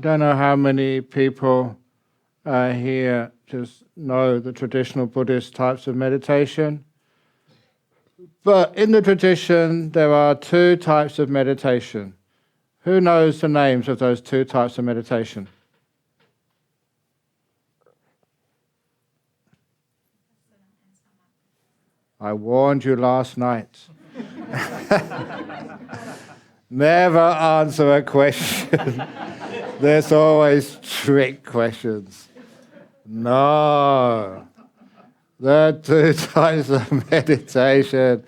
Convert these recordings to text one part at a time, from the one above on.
don't know how many people here just know the traditional Buddhist types of meditation. But in the tradition, there are two types of meditation. Who knows the names of those two types of meditation? I warned you last night. Never answer a question. There's always trick questions. No. The two types of meditation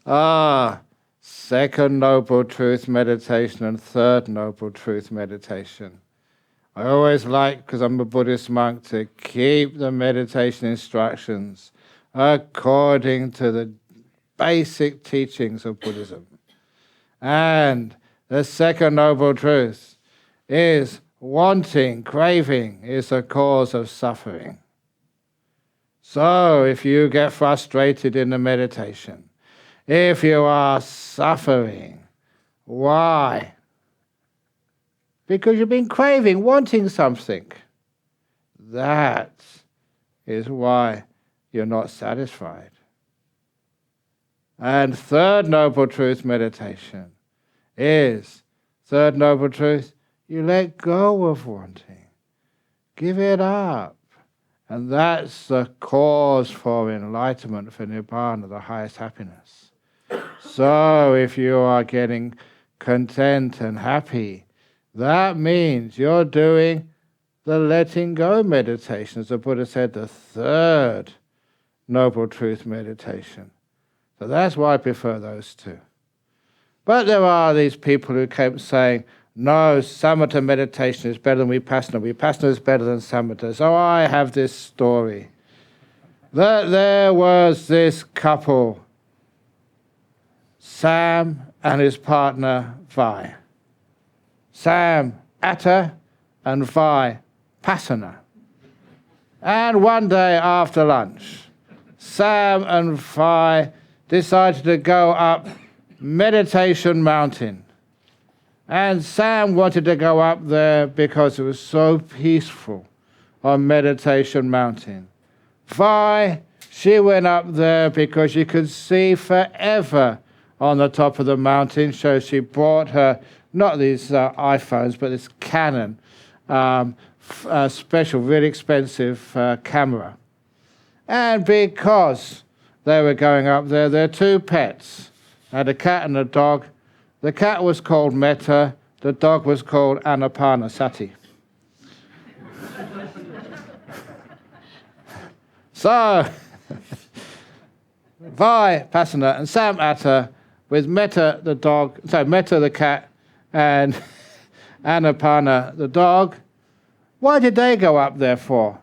are second noble truth meditation and third noble truth meditation. I always like, because I'm a Buddhist monk, to keep the meditation instructions according to the basic teachings of Buddhism. And the second noble truth is wanting, craving is the cause of suffering. So if you get frustrated in the meditation, if you are suffering, why? Because you've been craving, wanting something. That is why you're not satisfied. And third noble truth meditation is, third noble truth, you let go of wanting. Give it up. And that's the cause for enlightenment, for nibbana, the highest happiness. So if you are getting content and happy, that means you're doing the letting go meditation, as the Buddha said, the third noble truth meditation. So that's why I prefer those two. But there are these people who kept saying, no, samatha meditation is better than vipassana. Vipassana is better than samatha. So I have this story that there was this couple, Sam and his partner Vi. Sam Atta and Vi Passana. And one day after lunch, Sam and Vi decided to go up Meditation Mountain. And Sam wanted to go up there because it was so peaceful on Meditation Mountain. Vi, she went up there because she could see forever on the top of the mountain, so she brought her, not these iPhones, but this Canon, special, really expensive camera. And because they were going up there, their two pets, had a cat and a dog. The cat was called Metta, the dog was called Anapanasati. So, Vi Passana and Sam Atta with Metta the dog, so Metta the cat and Anapana the dog. Why did they go up there for?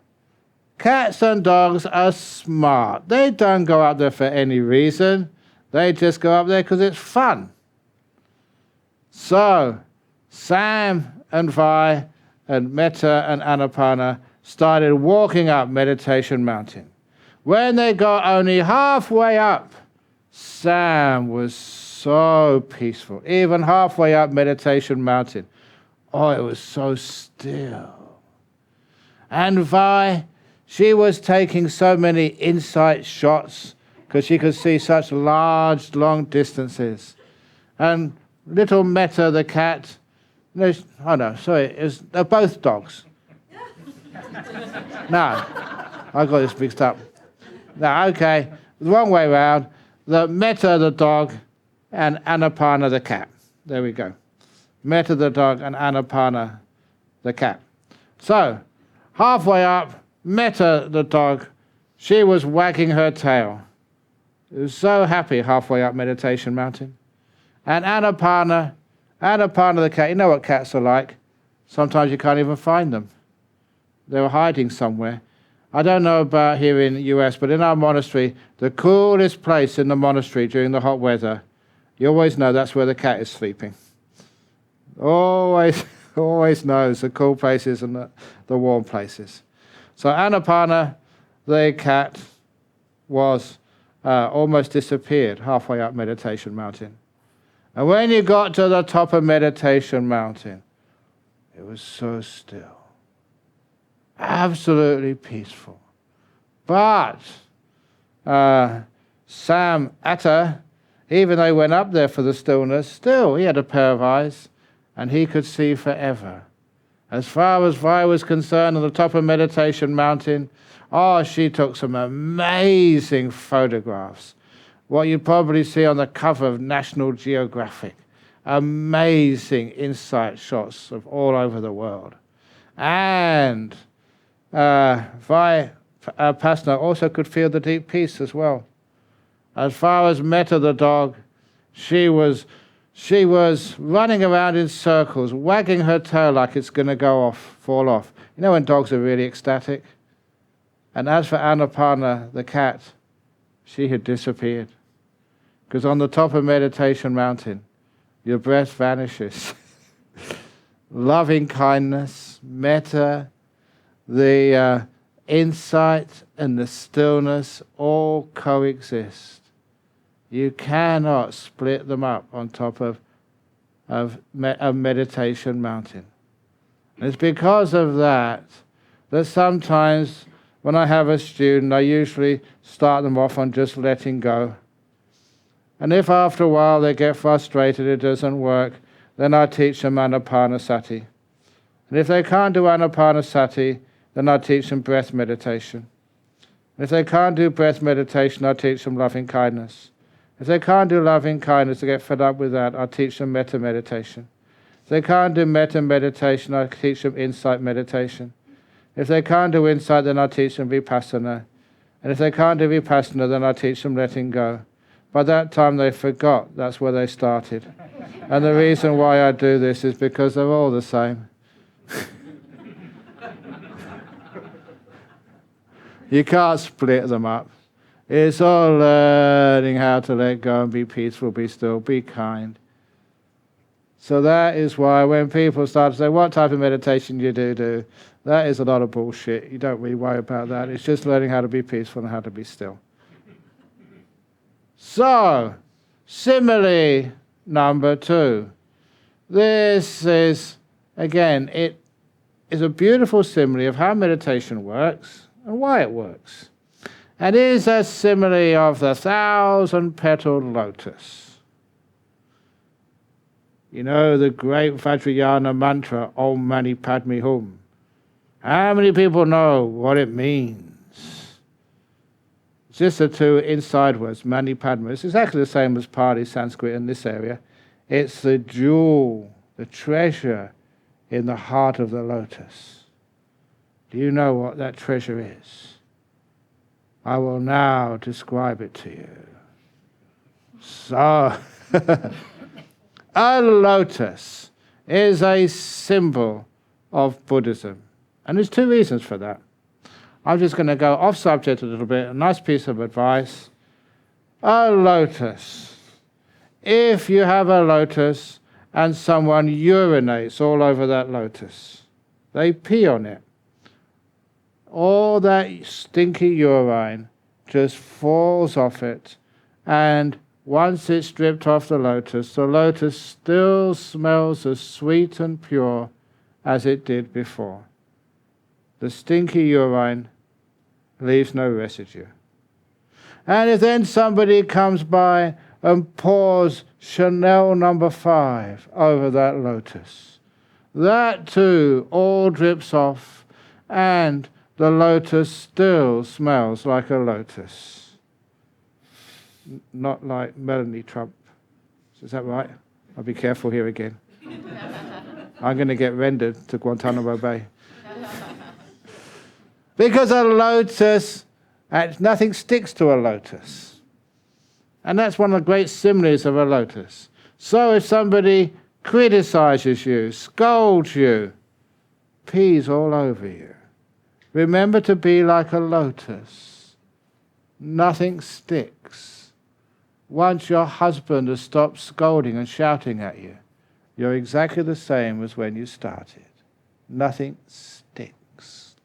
Cats and dogs are smart. They don't go up there for any reason. They just go up there because it's fun. So, Sam and Vi and Metta and Anapana started walking up Meditation Mountain. When they got only halfway up, Sam was so peaceful. Even halfway up Meditation Mountain, oh, it was so still. And Vi, she was taking so many insight shots because she could see such large, long distances. And little Metta the cat, they're both dogs. No, I got this mixed up. No, okay, the wrong way round. The Metta the dog and Anapana the cat. There we go. Metta the dog and Anapana the cat. So, halfway up, Metta the dog, she was wagging her tail. She was so happy halfway up Meditation Mountain. And Anapana the cat, you know what cats are like. Sometimes you can't even find them. They were hiding somewhere. I don't know about here in the US, but in our monastery, the coolest place in the monastery during the hot weather, you always know that's where the cat is sleeping. Always knows the cool places and the warm places. So Anapana, the cat, was almost disappeared halfway up Meditation Mountain. And when you got to the top of Meditation Mountain, It was so still. Absolutely peaceful. But Sam Atta, even though he went up there for the stillness, still he had a pair of eyes and he could see forever. As far as Vi was concerned, on the top of Meditation Mountain, she took some amazing photographs. What you'd probably see on the cover of National Geographic. Amazing insight shots of all over the world. And Vi Pasna also could feel the deep peace as well. As far as Meta the dog, she was running around in circles, wagging her tail like it's going to fall off. You know when dogs are really ecstatic? And as for Anapana, the cat, she had disappeared. Because on the top of Meditation Mountain, your breath vanishes. Loving kindness, metta, the insight and the stillness all coexist. You cannot split them up on top of Meditation Mountain. And it's because of that sometimes when I have a student, I usually start them off on just letting go. And if after a while they get frustrated, it doesn't work, then I teach them Anapanasati. And if they can't do Anapanasati, then I teach them breath meditation. And if they can't do breath meditation, I teach them loving kindness. If they can't do loving kindness, they get fed up with that, I teach them metta meditation. If they can't do metta meditation, I teach them insight meditation. If they can't do insight, then I teach them vipassana. And if they can't do vipassana, then I teach them letting go. By that time they forgot that's where they started. And the reason why I do this is because they're all the same. You can't split them up. It's all learning how to let go and be peaceful, be still, be kind. So that is why when people start to say, what type of meditation do you do? That is a lot of bullshit. You don't really worry about that. It's just learning how to be peaceful and how to be still. So, simile number 2. This is, again, it is a beautiful simile of how meditation works and why it works. And it is a simile of the 1,000-petaled lotus. You know the great Vajrayana mantra, Om Mani Padme Hum. How many people know what it means? It's just the two inside words, Mani Padme. It's exactly the same as Pali, Sanskrit in this area. It's the jewel, the treasure in the heart of the lotus. Do you know what that treasure is? I will now describe it to you. So, a lotus is a symbol of Buddhism. And there's 2 reasons for that. I'm just going to go off subject a little bit. A nice piece of advice. A lotus. If you have a lotus and someone urinates all over that lotus, they pee on it, all that stinky urine just falls off it, and once it's dripped off the lotus still smells as sweet and pure as it did before. The stinky urine leaves no residue. And if then somebody comes by and pours Chanel No. 5 over that lotus, that too all drips off, and the lotus still smells like a lotus. Not like Melanie Trump. Is that right? I'll be careful here again. I'm going to get rendered to Guantanamo Bay. Because a lotus, nothing sticks to a lotus. And that's one of the great similes of a lotus. So if somebody criticizes you, scolds you, pees all over you, remember to be like a lotus. Nothing sticks. Once your husband has stopped scolding and shouting at you, you're exactly the same as when you started. Nothing sticks.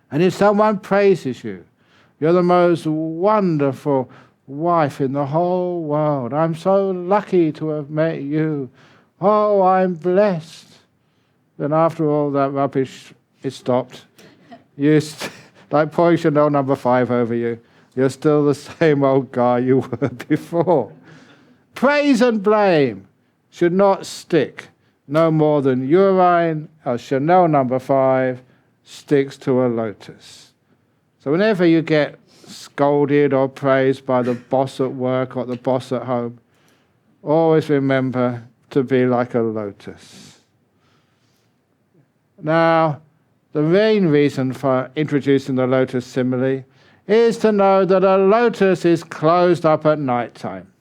And if someone praises you, you're the most wonderful wife in the whole world. I'm so lucky to have met you. Oh, I'm blessed. then after all that rubbish is stopped, like pouring Chanel number 5 over you, you're still the same old guy you were before. Praise and blame should not stick no more than urine or Chanel number 5 sticks to a lotus. So whenever you get scolded or praised by the boss at work or the boss at home, always remember to be like a lotus. Now, the main reason for introducing the lotus simile is to know that a lotus is closed up at night time.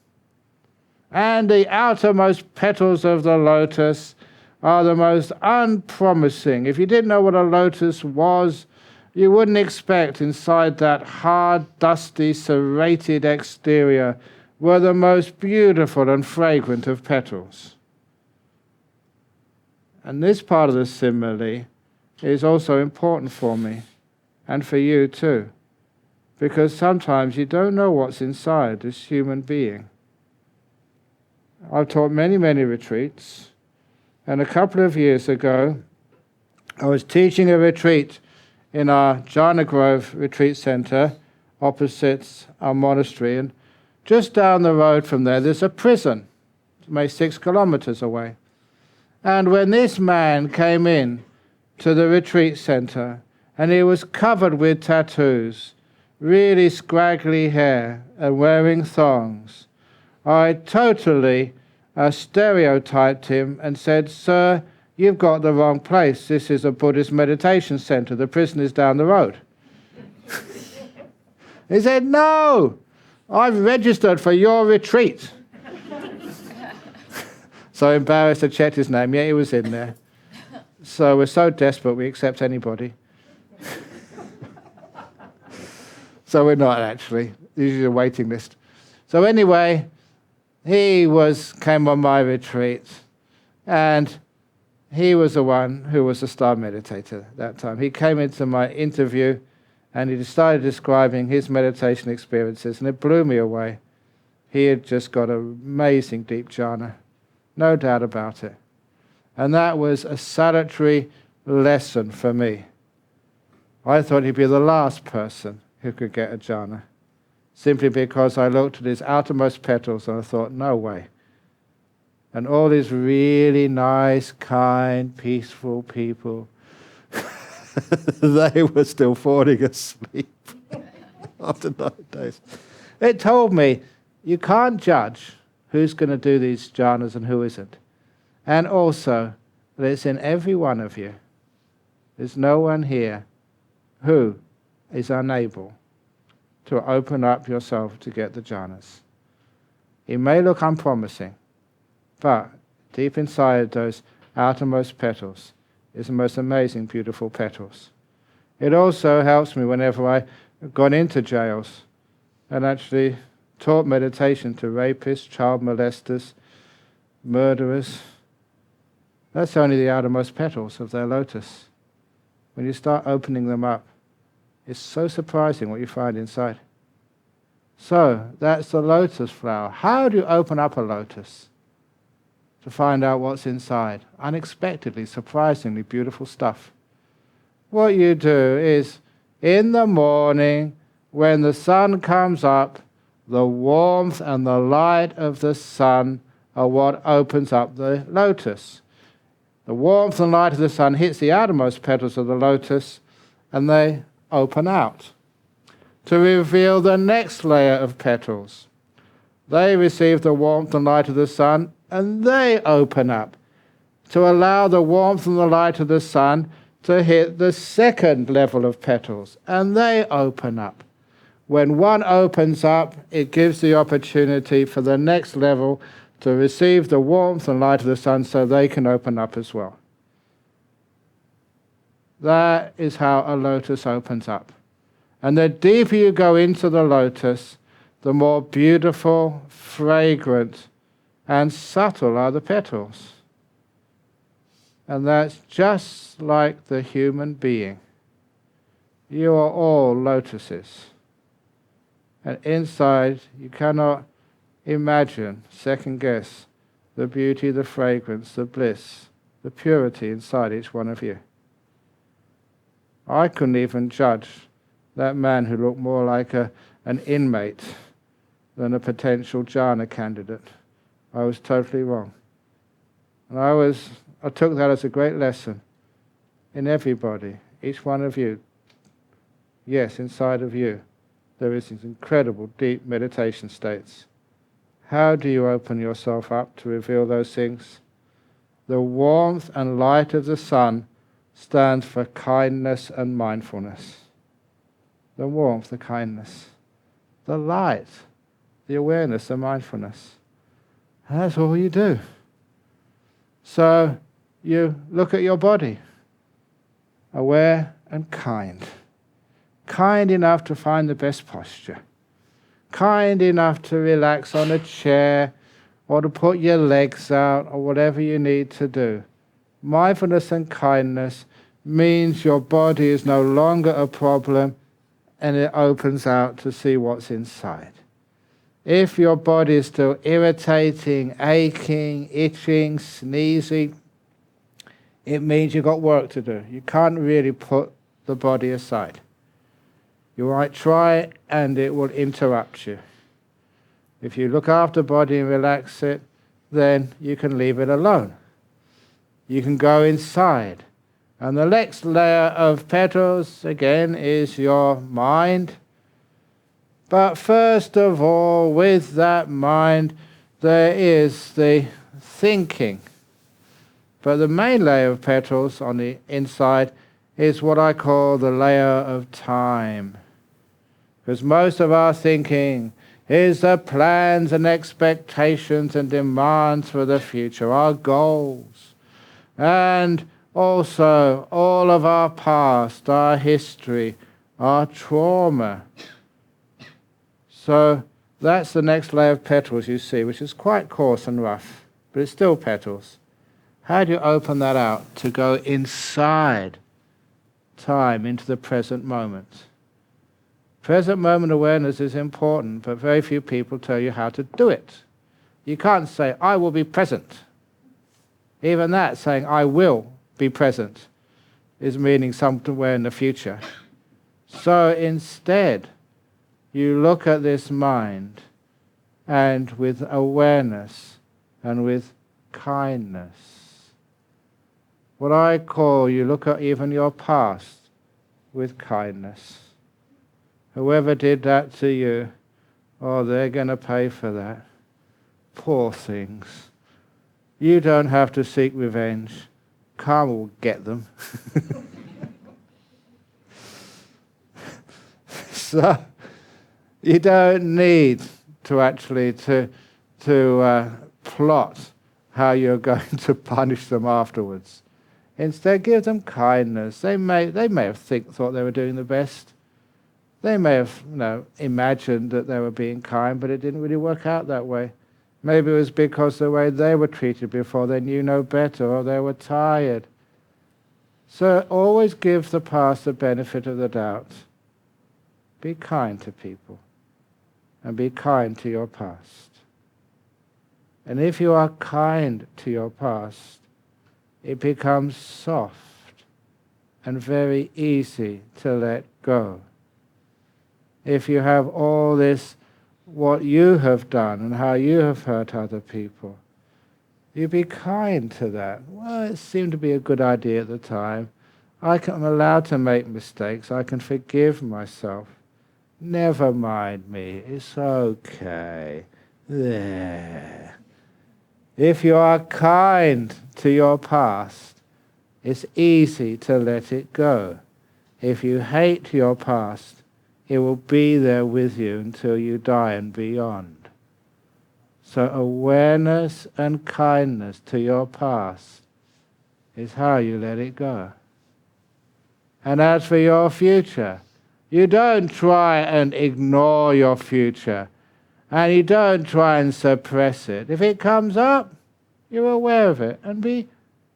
And the outermost petals of the lotus are the most unpromising. If you didn't know what a lotus was, you wouldn't expect inside that hard, dusty, serrated exterior were the most beautiful and fragrant of petals. And this part of the simile is also important for me, and for you too, because sometimes you don't know what's inside this human being. I've taught many, many retreats, and a couple of years ago, I was teaching a retreat in our Jhana Grove retreat center, opposite our monastery, and just down the road from there, there's a prison, maybe 6 kilometers away. And when this man came in to the retreat center, and he was covered with tattoos, really scraggly hair, and wearing thongs, I totally stereotyped him and said, "Sir, you've got the wrong place. This is a Buddhist meditation center. The prison is down the road." He said, "No, I've registered for your retreat." So embarrassed, I checked his name. Yeah, he was in there. So we're so desperate we accept anybody. So we're not actually. Usually a waiting list. So anyway, he came on my retreat, and he was the one who was the star meditator at that time. He came into my interview and he started describing his meditation experiences, and it blew me away. He had just got an amazing deep jhana, no doubt about it. And that was a salutary lesson for me. I thought he'd be the last person who could get a jhana, simply because I looked at his outermost petals and I thought, no way. And all these really nice, kind, peaceful people, they were still falling asleep after 9 days. It told me, you can't judge who's going to do these jhanas and who isn't. And also, that it's in every one of you. There's no one here who is unable to open up yourself to get the jhanas. It may look unpromising, but deep inside those outermost petals is the most amazing, beautiful petals. It also helps me whenever I've gone into jails and actually taught meditation to rapists, child molesters, murderers. That's only the outermost petals of their lotus. When you start opening them up, it's so surprising what you find inside. So, that's the lotus flower. How do you open up a lotus? To find out what's inside. Unexpectedly, surprisingly beautiful stuff. What you do is, in the morning, when the sun comes up, the warmth and the light of the sun are what opens up the lotus. The warmth and light of the sun hits the outermost petals of the lotus, and they open out to reveal the next layer of petals. They receive the warmth and light of the sun, and they open up to allow the warmth and the light of the sun to hit the second level of petals, and they open up. When one opens up, it gives the opportunity for the next level to receive the warmth and light of the sun so they can open up as well. That is how a lotus opens up. And the deeper you go into the lotus, the more beautiful, fragrant, and subtle are the petals. And that's just like the human being. You are all lotuses. And inside, you cannot imagine, second guess, the beauty, the fragrance, the bliss the purity inside each one of you. I couldn't even judge that man who looked more like an inmate than a potential jhana candidate. I was totally wrong. And I took that as a great lesson in everybody, each one of you. Yes, inside of you, there is these incredible deep meditation states. How do you open yourself up to reveal those things? The warmth and light of the sun stands for kindness and mindfulness. The warmth, the kindness. The light, the awareness, the mindfulness. And that's all you do. So you look at your body, aware and kind. Kind enough to find the best posture. Kind enough to relax on a chair or to put your legs out or whatever you need to do. Mindfulness and kindness means your body is no longer a problem and it opens out to see what's inside. If your body is still irritating, aching, itching, sneezing, it means you've got work to do. You can't really put the body aside. You might try and it will interrupt you. If you look after the body and relax it, then you can leave it alone. You can go inside. And the next layer of petals, again, is your mind. But first of all, with that mind, there is the thinking. But the main layer of petals on the inside is what I call the layer of time. Because most of our thinking is the plans and expectations and demands for the future, our goals. And also all of our past, our history, our trauma. So that's the next layer of petals you see, which is quite coarse and rough, but it's still petals. How do you open that out to go inside time, into the present moment? Present moment awareness is important, but very few people tell you how to do it. You can't say, I will be present. Even that, saying, I will be present, is meaning somewhere in the future. So instead, you look at this mind, and with awareness and with kindness. What I call, you look at even your past with kindness. Whoever did that to you, oh, they're going to pay for that. Poor things. You don't have to seek revenge. Karma will get them. So you don't need to actually to plot how you're going to punish them afterwards. Instead, give them kindness. They may have thought they were doing the best. They may have, imagined that they were being kind, but it didn't really work out that way. Maybe it was because the way they were treated before, they knew no better, or they were tired. So always give the past the benefit of the doubt. Be kind to people, and be kind to your past. And if you are kind to your past, it becomes soft and very easy to let go. If you have all this, what you have done and how you have hurt other people, you be kind to that. Well, it seemed to be a good idea at the time. I'm allowed to make mistakes. I can forgive myself. Never mind me. It's okay. There. If you are kind to your past, it's easy to let it go. If you hate your past, it will be there with you until you die and beyond. So awareness and kindness to your past is how you let it go. And as for your future, you don't try and ignore your future, and you don't try and suppress it. If it comes up, you're aware of it, and be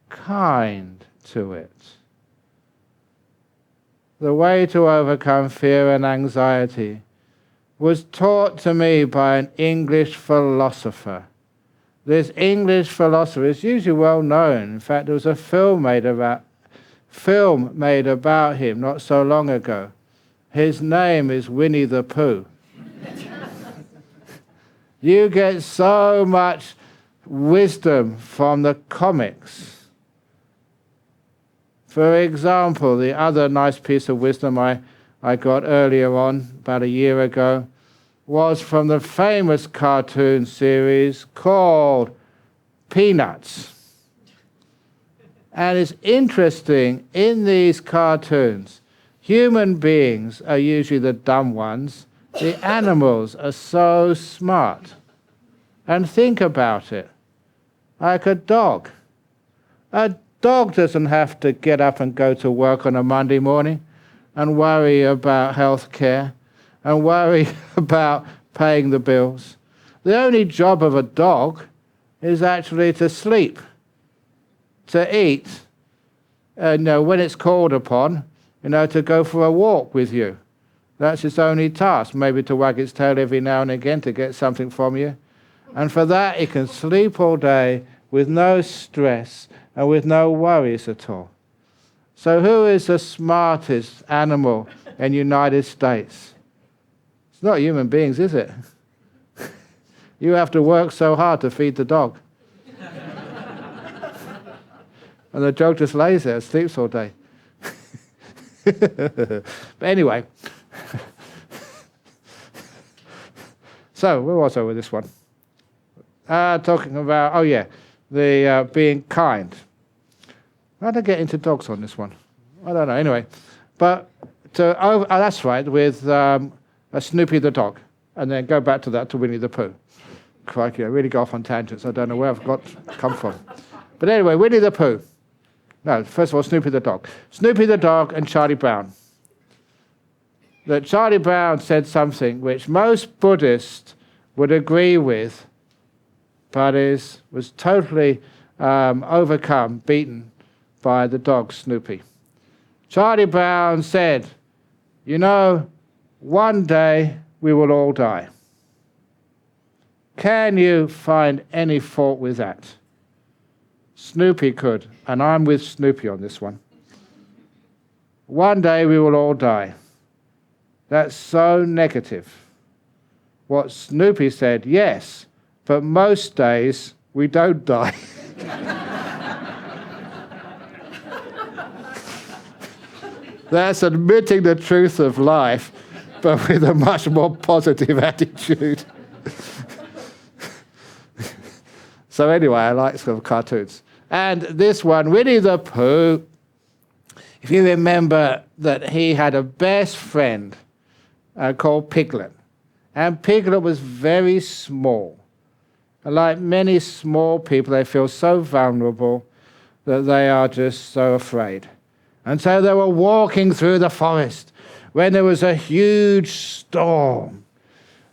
kind to it. The way to overcome fear and anxiety was taught to me by an English philosopher This English philosopher is usually well known. In fact, there was a film made about him not so long ago. His name is Winnie the Pooh. You get so much wisdom from the comics. For example, the other nice piece of wisdom I got earlier on, about a year ago, was from the famous cartoon series called Peanuts. And it's interesting, in these cartoons, human beings are usually the dumb ones. The animals are so smart. And think about it. Like a dog. A dog doesn't have to get up and go to work on a Monday morning and worry about health care and worry about paying the bills. The only job of a dog is actually to sleep, to eat, and when it's called upon, to go for a walk with you. That's its only task, maybe to wag its tail every now and again to get something from you. And for that, it can sleep all day with no stress and with no worries at all. So who is the smartest animal in the United States? It's not human beings, is it? You have to work so hard to feed the dog. And the dog just lays there and sleeps all day. But anyway. So, where was I with this one? Talking about, the being kind. How did I get into dogs on this one? I don't know. Anyway, but that's right, with a Snoopy the dog, and then go back to that to Winnie the Pooh. Crikey, I really go off on tangents. I don't know where I've come from. But anyway, Winnie the Pooh. No, first of all, Snoopy the dog. Snoopy the dog and Charlie Brown. That Charlie Brown said something which most Buddhists would agree with, but was totally overcome, beaten by the dog Snoopy. Charlie Brown said, one day we will all die. Can you find any fault with that? Snoopy could, and I'm with Snoopy on this one. One day we will all die. That's so negative. What Snoopy said, yes, but most days we don't die. That's admitting the truth of life, but with a much more positive attitude. So anyway, I like sort of cartoons. And this one, Winnie the Pooh, if you remember that he had a best friend called Piglet. And Piglet was very small. And like many small people, they feel so vulnerable that they are just so afraid. And so they were walking through the forest when there was a huge storm.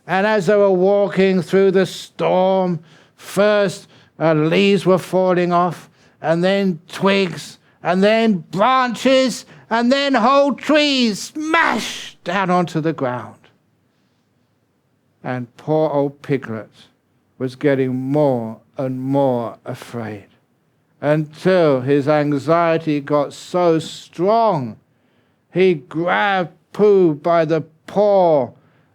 And as they were walking through the storm, first leaves were falling off, and then twigs, and then branches, and then whole trees smashed down onto the ground. And poor old Piglet was getting more and more afraid, until his anxiety got so strong, he grabbed Pooh by the paw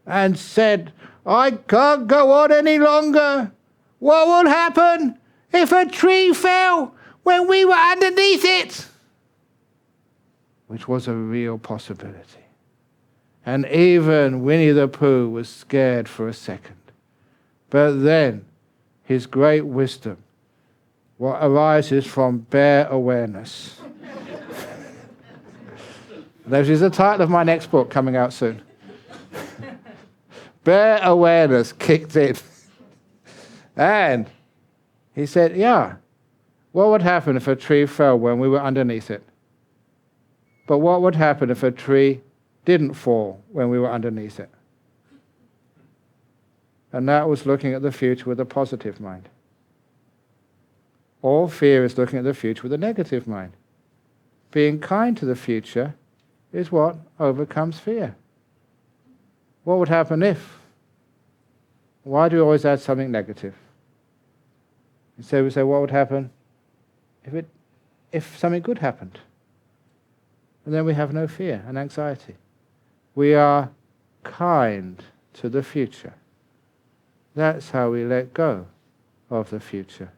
and said, "I can't go on any longer. What would happen if a tree fell when we were underneath it?" Which was a real possibility. And even Winnie the Pooh was scared for a second. But then, his great wisdom, what arises from bare awareness. This is the title of my next book coming out soon. Bare awareness kicked in. And he said, what would happen if a tree fell when we were underneath it? But what would happen if a tree didn't fall when we were underneath it? And that was looking at the future with a positive mind. All fear is looking at the future with a negative mind. Being kind to the future is what overcomes fear. What would happen if? Why do we always add something negative? Instead we say, what would happen if something good happened? And then we have no fear and anxiety. We are kind to the future. That's how we let go of the future.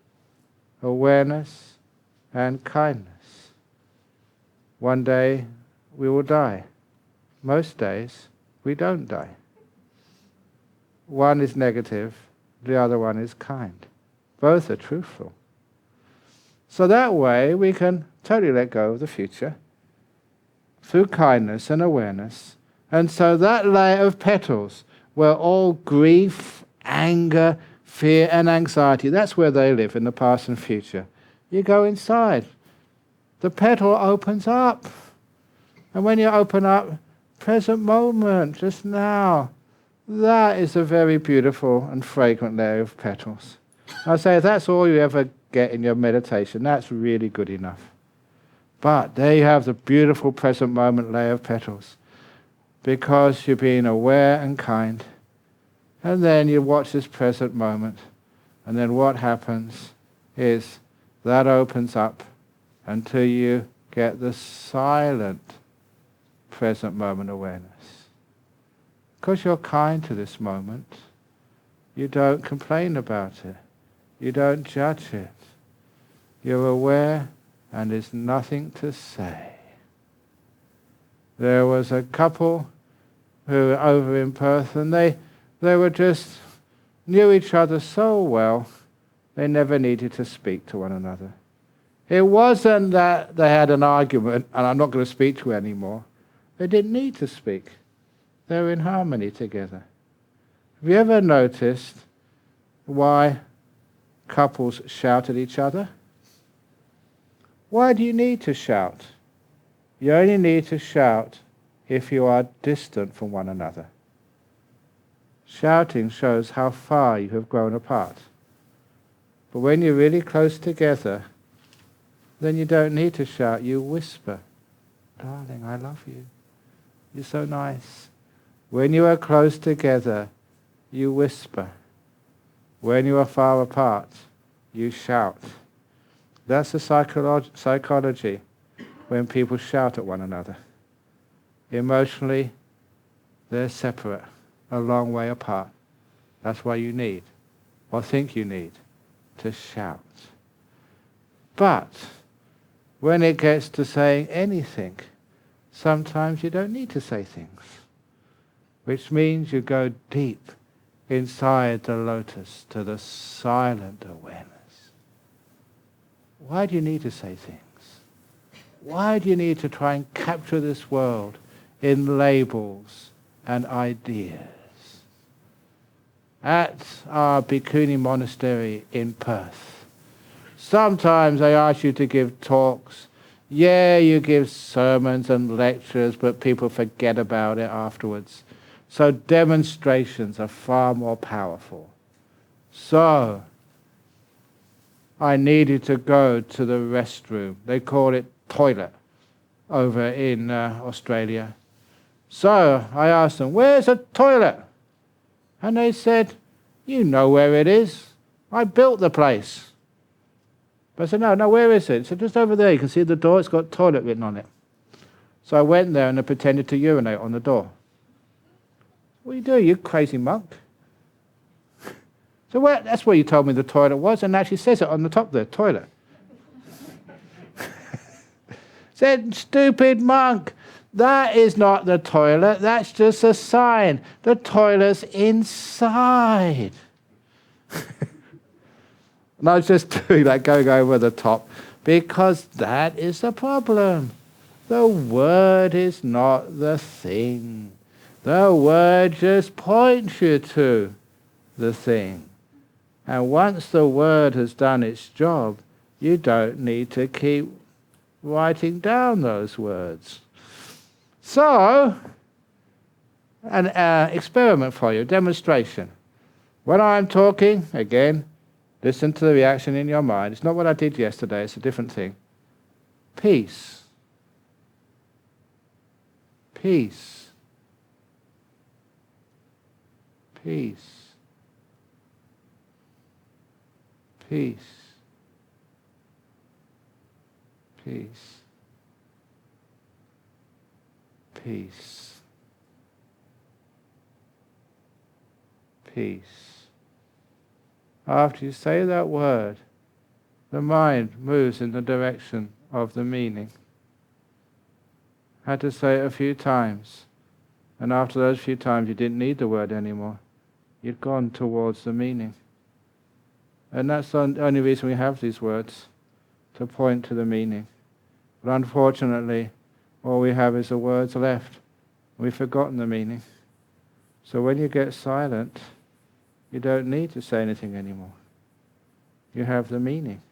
Awareness and kindness. One day we will die. Most days we don't die. One is negative, the other one is kind. Both are truthful. So that way we can totally let go of the future through kindness and awareness. And so that layer of petals where all grief, anger, fear and anxiety, that's where they live, in the past and future. You go inside. The petal opens up. And when you open up, present moment, just now, that is a very beautiful and fragrant layer of petals. I say if that's all you ever get in your meditation, that's really good enough. But there you have the beautiful present moment layer of petals, because you're being aware and kind. And then you watch this present moment, and then what happens is that opens up until you get the silent present moment awareness. Because you're kind to this moment, you don't complain about it. You don't judge it. You're aware and there's nothing to say. There was a couple who were over in Perth, and they were just knew each other so well they never needed to speak to one another. It wasn't that they had an argument and I'm not going to speak to you anymore. They didn't need to speak. They were in harmony together. Have you ever noticed why couples shout at each other? Why do you need to shout? You only need to shout if you are distant from one another. Shouting shows how far you have grown apart. But when you're really close together, then you don't need to shout, you whisper, darling, I love you. You're so nice. When you are close together, you whisper. When you are far apart, you shout. That's the psychology when people shout at one another. Emotionally, they're separate, a long way apart. That's why you need, or think you need, to shout. But when it gets to saying anything, sometimes you don't need to say things, which means you go deep inside the lotus to the silent awareness. Why do you need to say things? Why do you need to try and capture this world in labels and ideas? At our Bhikkhuni monastery in Perth, sometimes they ask you to give talks. Yeah, you give sermons and lectures, but people forget about it afterwards. So demonstrations are far more powerful. So I needed to go to the restroom. They call it toilet over in Australia. So I asked them, where's a toilet? And they said, you know where it is. I built the place. But I said, no, where is it? So just over there, you can see the door, it's got toilet written on it. So I went there and I pretended to urinate on the door. What do you do, you crazy monk? So that's where you told me the toilet was, and it actually says it on the top there, toilet. Said, stupid monk, that is not the toilet, that's just a sign. The toilet's inside. And I was just doing that, going over the top, because that is the problem. The word is not the thing. The word just points you to the thing. And once the word has done its job, you don't need to keep writing down those words. So, an experiment for you, demonstration. When I'm talking, again, listen to the reaction in your mind. It's not what I did yesterday, it's a different thing. Peace. Peace. Peace. Peace. peace. Peace. Peace. After you say that word, the mind moves in the direction of the meaning. I had to say it a few times, and after those few times you didn't need the word anymore. You'd gone towards the meaning. And that's the only reason we have these words, to point to the meaning. But unfortunately, all we have is the words left. We've forgotten the meaning. So when you get silent, you don't need to say anything anymore. You have the meaning.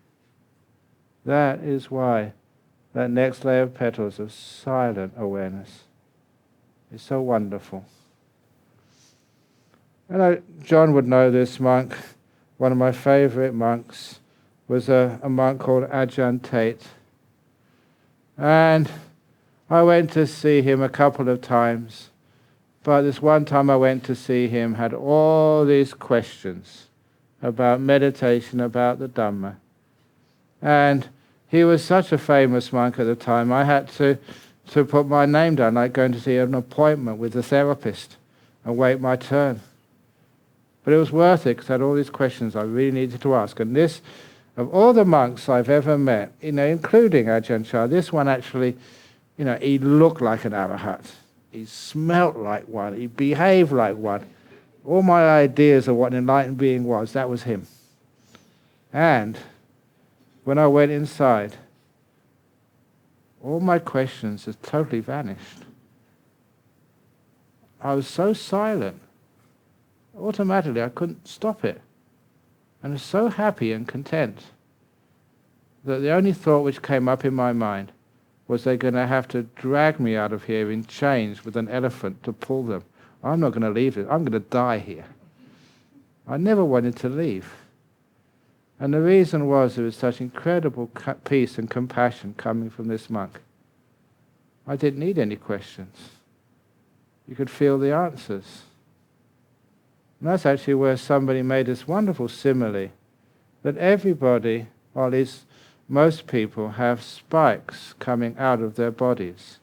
That is why that next layer of petals of silent awareness is so wonderful. John would know this monk. One of my favorite monks was a monk called Ajahn Tate. And I went to see him a couple of times. But this one time I went to see him, had all these questions about meditation, about the Dhamma. And he was such a famous monk at the time, I had to put my name down, like going to see an appointment with a therapist and wait my turn. But it was worth it because I had all these questions I really needed to ask. And this, of all the monks I've ever met, including Ajahn Chah, this one actually, he looked like an arahat. He smelt like one. He behaved like one. All my ideas of what an enlightened being was, that was him. And when I went inside, all my questions had totally vanished. I was so silent. Automatically, I couldn't stop it. And I was so happy and content that the only thought which came up in my mind was they're going to have to drag me out of here in chains with an elephant to pull them. I'm not going to leave it. I'm going to die here. I never wanted to leave. And the reason was there was such incredible peace and compassion coming from this monk. I didn't need any questions. You could feel the answers. And that's actually where somebody made this wonderful simile, that everybody, or at least most people, have spikes coming out of their bodies.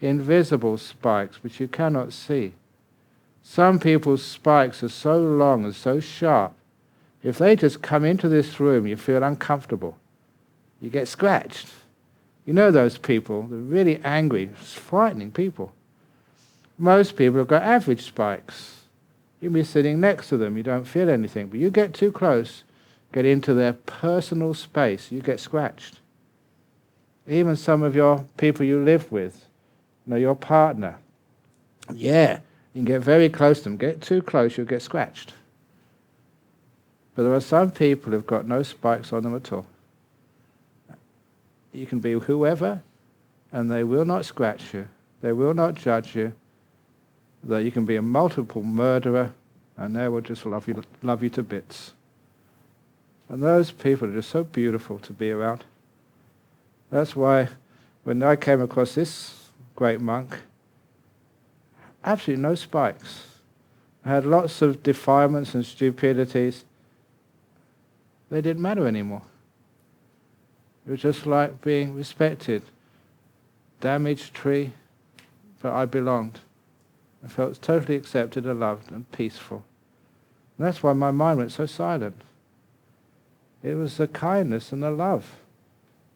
Invisible spikes which you cannot see. Some people's spikes are so long and so sharp, if they just come into this room, you feel uncomfortable. You get scratched. You know those people, they're really angry, frightening people. Most people have got average spikes. You can be sitting next to them, you don't feel anything, but you get too close, get into their personal space, you get scratched. Even some of your people you live with, your partner, you can get very close to them. Get too close, you'll get scratched. But there are some people who've got no spikes on them at all. You can be whoever, and they will not scratch you. They will not judge you. That you can be a multiple murderer, and they will just love you to bits. And those people are just so beautiful to be around. That's why when I came across this great monk, absolutely no spikes. I had lots of defilements and stupidities. They didn't matter anymore. It was just like being respected. Damaged tree, but I belonged. I felt totally accepted and loved and peaceful. And that's why my mind went so silent. It was the kindness and the love,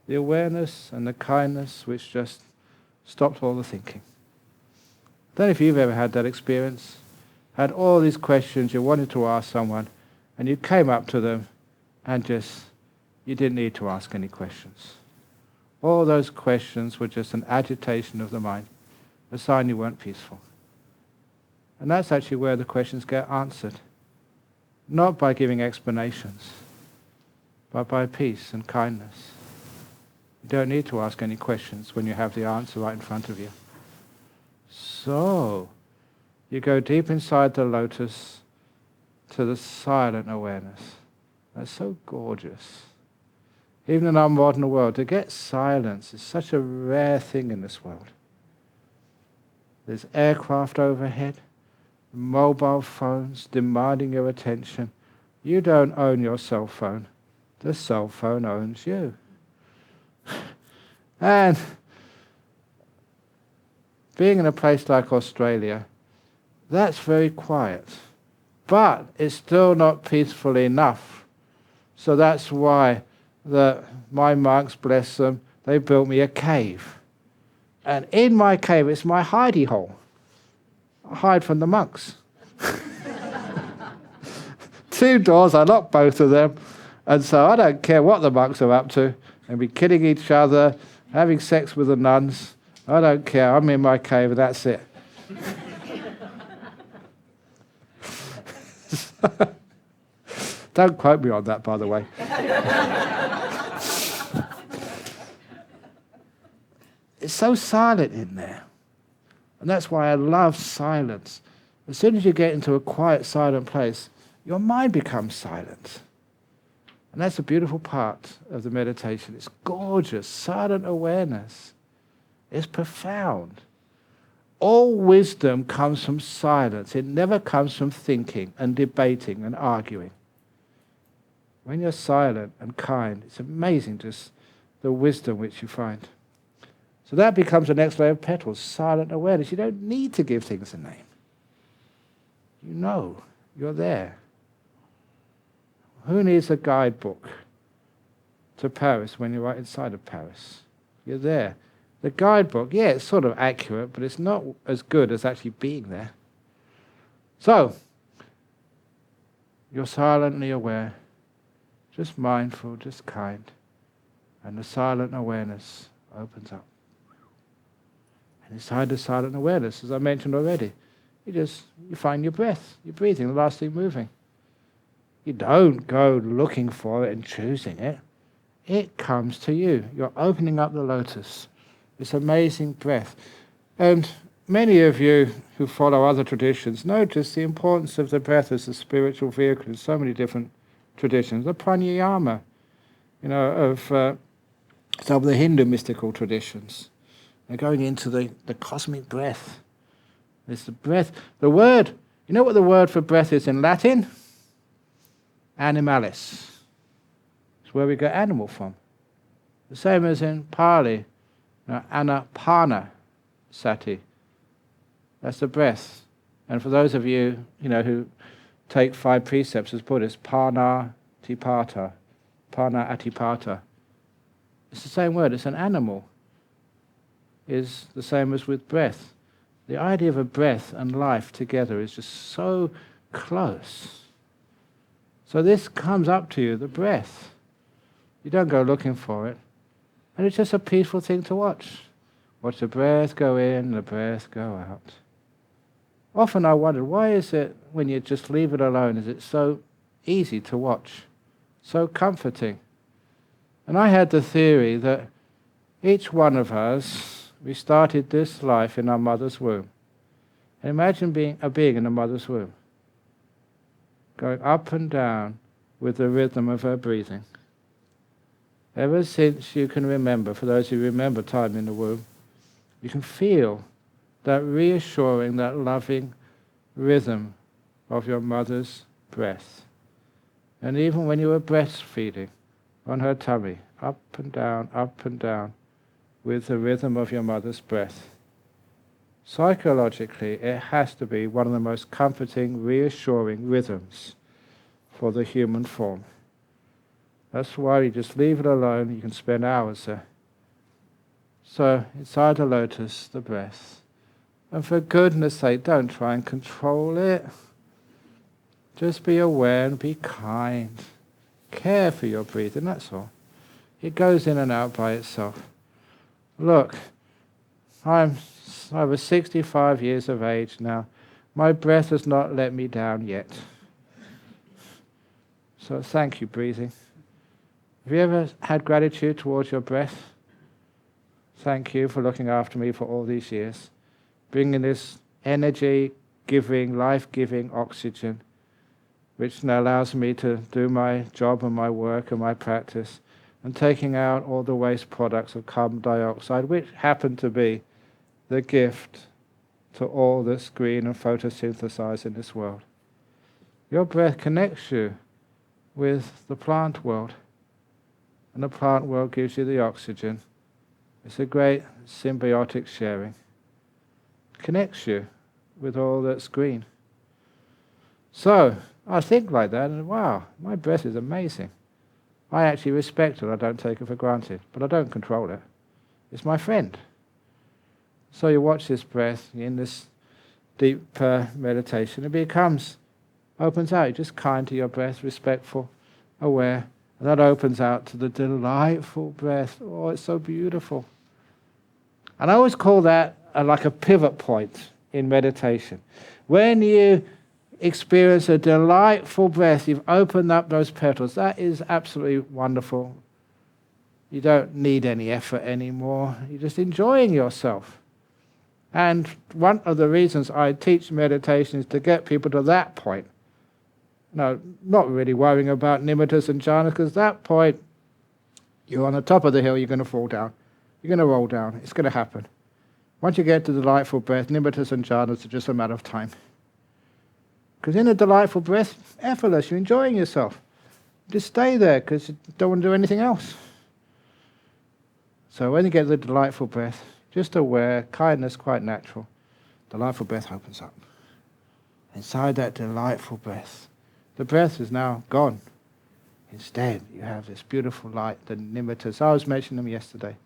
the awareness and the kindness which just stopped all the thinking. I don't know if you've ever had that experience. Had all these questions you wanted to ask someone, and you came up to them and you didn't need to ask any questions. All those questions were just an agitation of the mind, a sign you weren't peaceful. And that's actually where the questions get answered. Not by giving explanations, but by peace and kindness. You don't need to ask any questions when you have the answer right in front of you. So, you go deep inside the lotus to the silent awareness. That's so gorgeous. Even in our modern world, to get silence is such a rare thing in this world. There's aircraft overhead, mobile phones demanding your attention. You don't own your cell phone. The cell phone owns you. And being in a place like Australia, that's very quiet. But it's still not peaceful enough. So that's why my monks, bless them, they built me a cave. And in my cave, it's my hidey hole. I hide from the monks. 2 doors, I lock both of them. And so I don't care what the monks are up to. They'll be killing each other, having sex with the nuns. I don't care. I'm in my cave and that's it. Don't quote me on that, by the way. It's so silent in there. And that's why I love silence. As soon as you get into a quiet, silent place, your mind becomes silent. And that's a beautiful part of the meditation. It's gorgeous, silent awareness. It's profound. All wisdom comes from silence. It never comes from thinking and debating and arguing. When you're silent and kind, it's amazing just the wisdom which you find. So that becomes the next layer of petals, silent awareness. You don't need to give things a name. You know, you're there. Who needs a guidebook to Paris when you're right inside of Paris? You're there. The guidebook, yeah, it's sort of accurate, but it's not as good as actually being there. So, you're silently aware, just mindful, just kind, and the silent awareness opens up. And inside the silent awareness, as I mentioned already, you find your breath, your breathing, the last thing moving. You don't go looking for it and choosing it. It comes to you. You're opening up the lotus. This amazing breath. And many of you who follow other traditions notice the importance of the breath as a spiritual vehicle in so many different traditions. The pranayama, of some of the Hindu mystical traditions. They're going into the cosmic breath. It's the breath. The word, you know what the word for breath is in Latin? Animalis. It's where we get animal from. The same as in Pali, anapana sati. That's the breath. And for those of you, who take 5 precepts as Buddhists, pana atipata. It's the same word. It's an animal. Is the same as with breath. The idea of a breath and life together is just so close. So this comes up to you, the breath. You don't go looking for it. And it's just a peaceful thing to watch. Watch the breath go in, the breath go out. Often I wondered, why is it when you just leave it alone, is it so easy to watch? So comforting. And I had the theory that each one of us, we started this life in our mother's womb. And imagine being in a mother's womb, going up and down with the rhythm of her breathing. Ever since you can remember, for those who remember time in the womb, you can feel that reassuring, that loving rhythm of your mother's breath. And even when you were breastfeeding on her tummy, up and down, with the rhythm of your mother's breath. Psychologically, it has to be one of the most comforting, reassuring rhythms for the human form. That's why you just leave it alone, you can spend hours there. So, inside the lotus, the breath. And for goodness sake, don't try and control it. Just be aware and be kind. Care for your breathing, that's all. It goes in and out by itself. Look, I'm over 65 years of age now. My breath has not let me down yet. So thank you, breathing. Have you ever had gratitude towards your breath? Thank you for looking after me for all these years. Bringing this energy-giving, life-giving oxygen, which now allows me to do my job and my work and my practice, and taking out all the waste products of carbon dioxide, which happen to be the gift to all that's green and photosynthesized in this world. Your breath connects you with the plant world, and the plant world gives you the oxygen, It's a great symbiotic sharing. Connects you with all that's green. So, I think like that, and wow, my breath is amazing. I actually respect it, I don't take it for granted, but I don't control it. It's my friend. So you watch this breath in this deep meditation, it opens out, you're just kind to your breath, respectful, aware, and that opens out to the delightful breath. Oh, it's so beautiful. And I always call that like a pivot point in meditation. When you experience a delightful breath, you've opened up those petals. That is absolutely wonderful. You don't need any effort anymore. You're just enjoying yourself. And one of the reasons I teach meditation is to get people to that point. No, not really worrying about nimittas and jhanas, because at that point, you're on the top of the hill, you're going to fall down. You're going to roll down. It's going to happen. Once you get to the delightful breath, nimittas and jhanas are just a matter of time. Because in a delightful breath, effortless, you're enjoying yourself. Just stay there, because you don't want to do anything else. So when you get the delightful breath, just aware, kindness, quite natural. Delightful breath opens up. Inside that delightful breath, the breath is now gone. Instead, you have this beautiful light, the nimittas. I was mentioning them yesterday.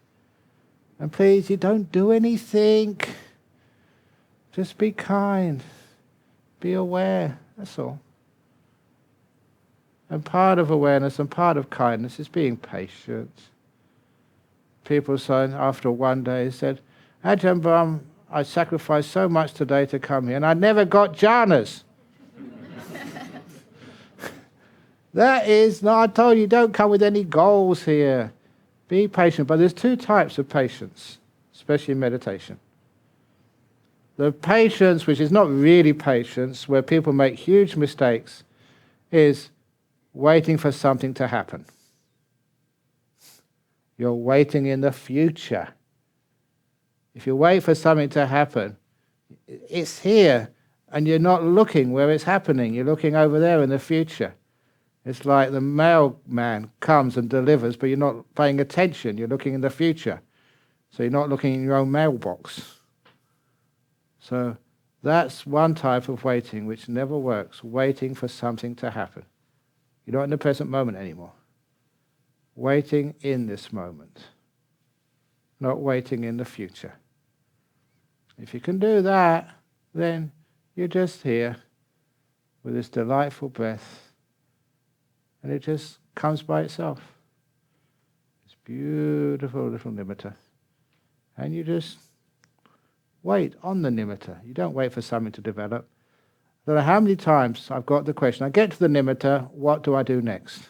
And please, you don't do anything. Just be kind. Be aware. That's all. And part of awareness and part of kindness is being patient. People said after one day, said, Ajahn Brahm, I sacrificed so much today to come here, and I never got jhanas. That is, no, I told you, don't come with any goals here. Be patient. But there's two types of patience, especially in meditation. The patience, which is not really patience, where people make huge mistakes, is waiting for something to happen. You're waiting in the future. If you wait for something to happen, it's here, and you're not looking where it's happening. You're looking over there in the future. It's like the mailman comes and delivers, but you're not paying attention. You're looking in the future. So you're not looking in your own mailbox. So that's one type of waiting which never works, waiting for something to happen. You're not in the present moment anymore. Waiting in this moment, not waiting in the future. If you can do that, then you're just here with this delightful breath, and it just comes by itself. It's beautiful little nimitta. And you just wait on the nimitta. You don't wait for something to develop. I don't know how many times I've got the question, I get to the nimitta, what do I do next?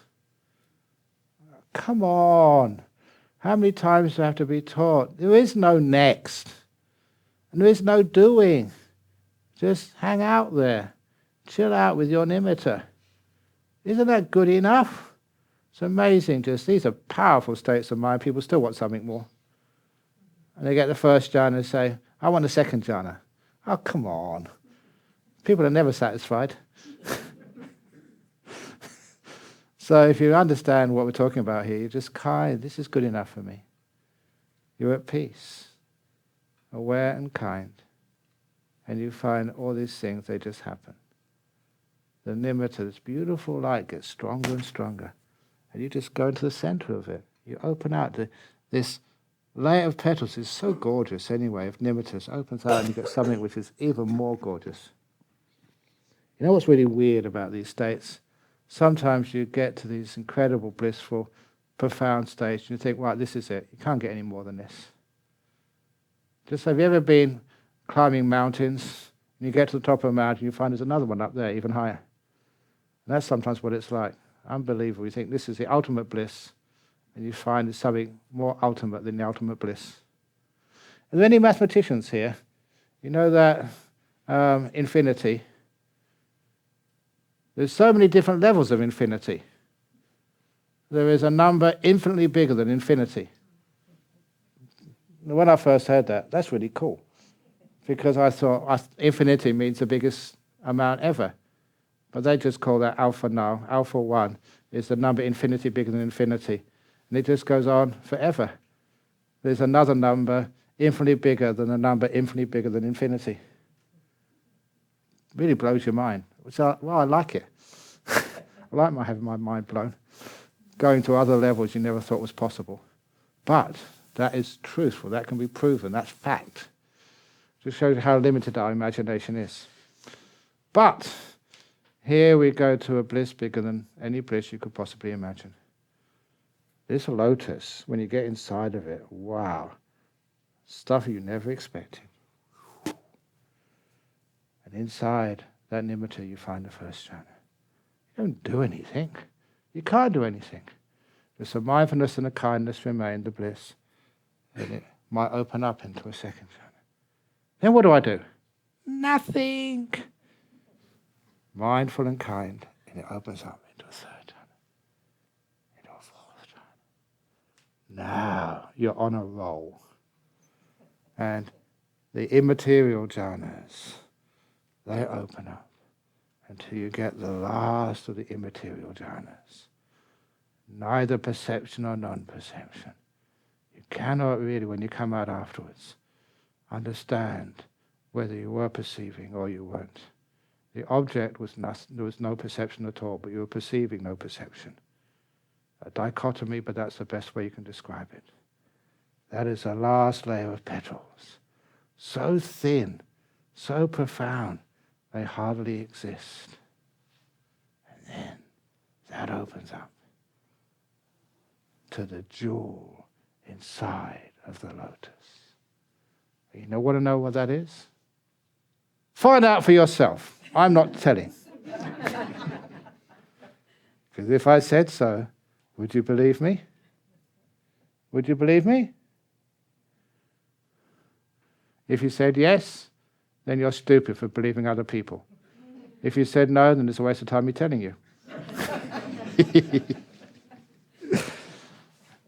Come on. How many times do I have to be taught? There is no next. And there is no doing. Just hang out there. Chill out with your nimitta. Isn't that good enough? It's amazing. Just these are powerful states of mind. People still want something more. And they get the first jhana and say, I want a second jhana. Oh, come on. People are never satisfied. So if you understand what we're talking about here, you're just kind. This is good enough for me. You're at peace, aware and kind. And you find all these things, they just happen. The nimitta, this beautiful light, gets stronger and stronger. And you just go into the center of it. You open out. This layer of petals is so gorgeous anyway, of nimittas. Opens out and you get something which is even more gorgeous. You know what's really weird about these states? Sometimes you get to these incredible, blissful, profound states, and you think, right, this is it. You can't get any more than this. Just have you ever been climbing mountains, and you get to the top of a mountain, you find there's another one up there, even higher. And that's sometimes what it's like. Unbelievable. You think this is the ultimate bliss, and you find there's something more ultimate than the ultimate bliss. Are there any mathematicians here? You know that infinity? There's so many different levels of infinity. There is a number infinitely bigger than infinity. When I first heard that, that's really cool. Because I thought infinity means the biggest amount ever. But they just call that alpha now. Alpha 1 is the number infinity bigger than infinity. And it just goes on forever. there's another number infinitely bigger than a number infinitely bigger than infinity. Really blows your mind. So, well, I like it. I like having my mind blown. Going to other levels you never thought was possible. But that is truthful. That can be proven. That's fact. Just shows how limited our imagination is. But here we go to a bliss bigger than any bliss you could possibly imagine. This lotus, when you get inside of it, wow, stuff you never expected. And inside that nimitta you find the first jhana. You don't do anything. You can't do anything. Just the mindfulness and the kindness remain, the bliss, and it might open up into a second jhana. Then what do? Nothing. Mindful and kind, and it opens up into a third jhana, into a fourth jhana. Now you're on a roll. And the immaterial jhanas, they open up until you get the last of the immaterial jhanas. Neither perception or non-perception. You cannot really, when you come out afterwards, understand whether you were perceiving or you weren't. The object was nothing, there was no perception at all, but you were perceiving no perception. A dichotomy, but that's the best way you can describe it. That is the last layer of petals. So thin, so profound, they hardly exist. And then that opens up to the jewel inside of the lotus. You want to know what that is? Find out for yourself. I'm not telling. Because if I said so, would you believe me? Would you believe me? If you said yes, then you're stupid for believing other people. If you said no, then it's a waste of time me telling you.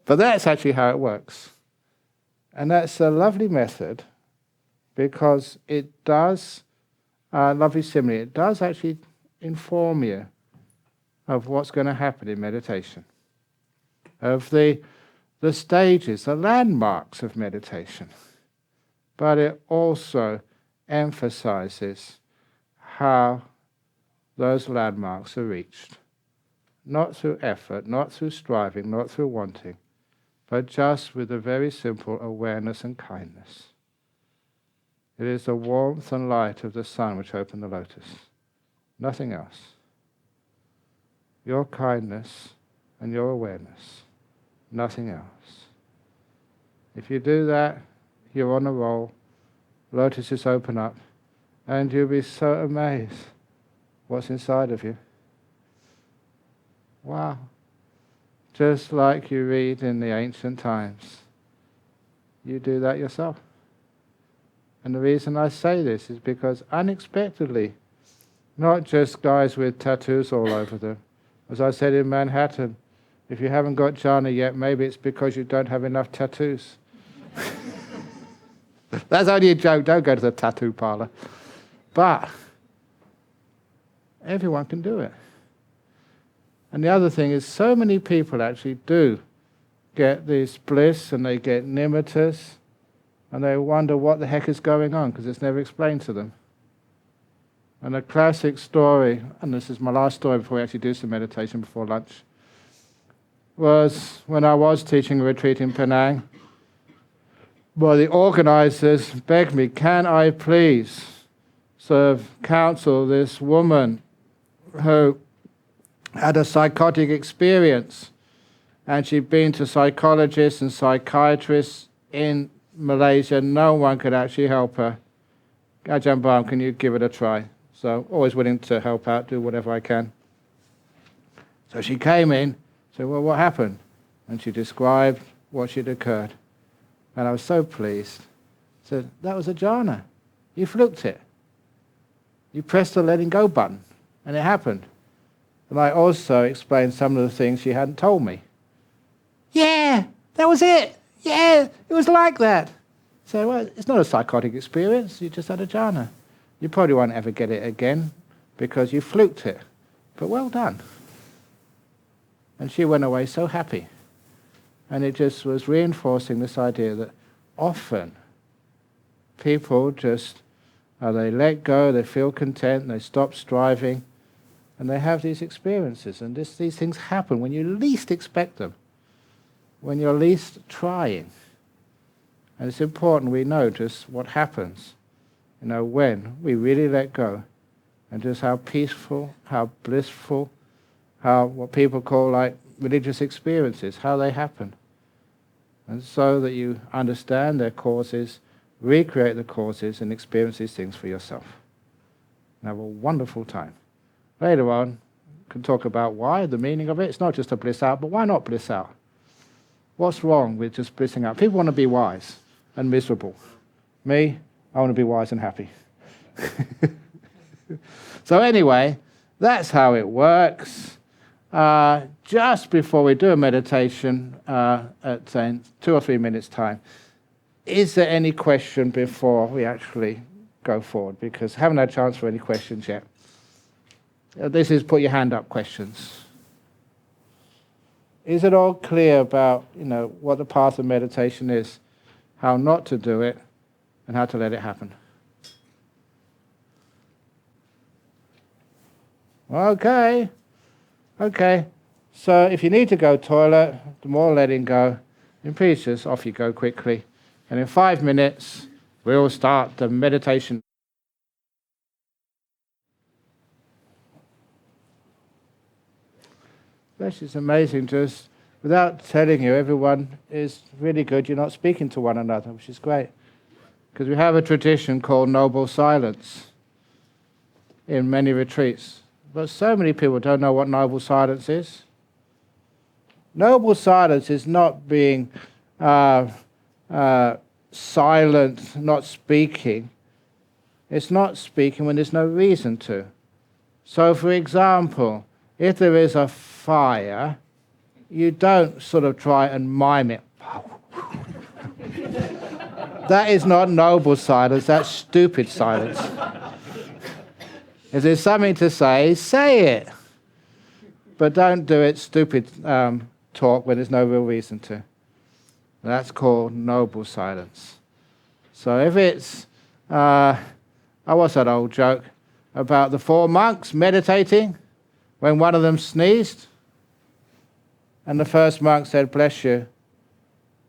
But that's actually how it works. And that's a lovely method because it does, lovely simile, it does actually inform you of what's going to happen in meditation, of the stages, the landmarks of meditation. But it also emphasizes how those landmarks are reached. Not through effort, not through striving, not through wanting, but just with a very simple awareness and kindness. It is the warmth and light of the sun which open the lotus. Nothing else. Your kindness and your awareness. Nothing else. If you do that, you're on a roll, lotuses open up, and you'll be so amazed what's inside of you. Wow. Just like you read in the ancient times. You do that yourself. And the reason I say this is because unexpectedly, not just guys with tattoos all over them. As I said in Manhattan, if you haven't got jhana yet, maybe it's because you don't have enough tattoos. That's only a joke, don't go to the tattoo parlor. But everyone can do it. And the other thing is, so many people actually do get this bliss and they get nimittas and they wonder what the heck is going on because it's never explained to them. And a classic story, and this is my last story before we actually do some meditation before lunch, was when I was teaching a retreat in Penang. Well, the organizers begged me, can I please sort of counsel this woman who had a psychotic experience, and she'd been to psychologists and psychiatrists in Malaysia. No one could actually help her. Ajahn Brahm, can you give it a try? So always willing to help out, do whatever I can. So she came in, said, well, what happened? And she described what she'd occurred. And I was so pleased. I said, that was a jhana. You fluked it. You pressed the letting go button, and it happened. And I also explained some of the things she hadn't told me. Yeah, that was it. Yeah, it was like that. So, well, it's not a psychotic experience. You just had a jhana. You probably won't ever get it again because you fluked it. But well done. And she went away so happy. And it just was reinforcing this idea that often people just, they let go, they feel content, they stop striving, and they have these experiences. And these things happen when you least expect them, when you're least trying. And it's important we know just what happens, when we really let go, and just how peaceful, how blissful, how what people call like religious experiences, how they happen. And so that you understand their causes, recreate the causes, and experience these things for yourself. And have a wonderful time. Later on, we can talk about why, the meaning of it. It's not just a bliss out, but why not bliss out? What's wrong with just blissing out? People want to be wise and miserable. Me, I want to be wise and happy. So anyway, that's how it works. Just before we do a meditation at 2 or 3 minutes' time, is there any question before we actually go forward? Because I haven't had a chance for any questions yet. This is put your hand up questions. Is it all clear about what the path of meditation is, how not to do it, and how to let it happen? Okay. So if you need to go toilet, the more letting go, then please just off you go quickly. And in 5 minutes, we'll start the meditation. It's amazing, just without telling you, everyone is really good. You're not speaking to one another, which is great. Because we have a tradition called noble silence in many retreats. But so many people don't know what noble silence is. Noble silence is not being silent, not speaking. It's not speaking when there's no reason to. So, for example, if there is a fire, you don't sort of try and mime it. That is not noble silence, that's stupid silence. If there's something to say it. But don't do it stupid talk when there's no real reason to. That's called noble silence. So if it's, what's that old joke about the 4 monks meditating when one of them sneezed? And the first monk said, "Bless you." And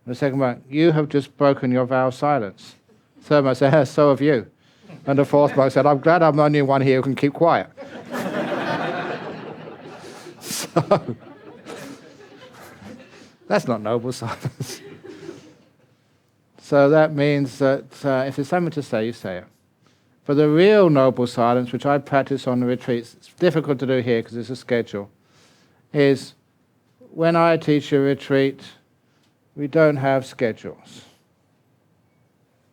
the second monk, "You have just broken your vow of silence." The third monk said, "So have you." And the fourth monk said, "I'm glad I'm the only one here who can keep quiet." So, that's not noble silence. So that means that if there's something to say, you say it. But the real noble silence, which I practice on the retreats, it's difficult to do here because it's a schedule, is when I teach a retreat, we don't have schedules.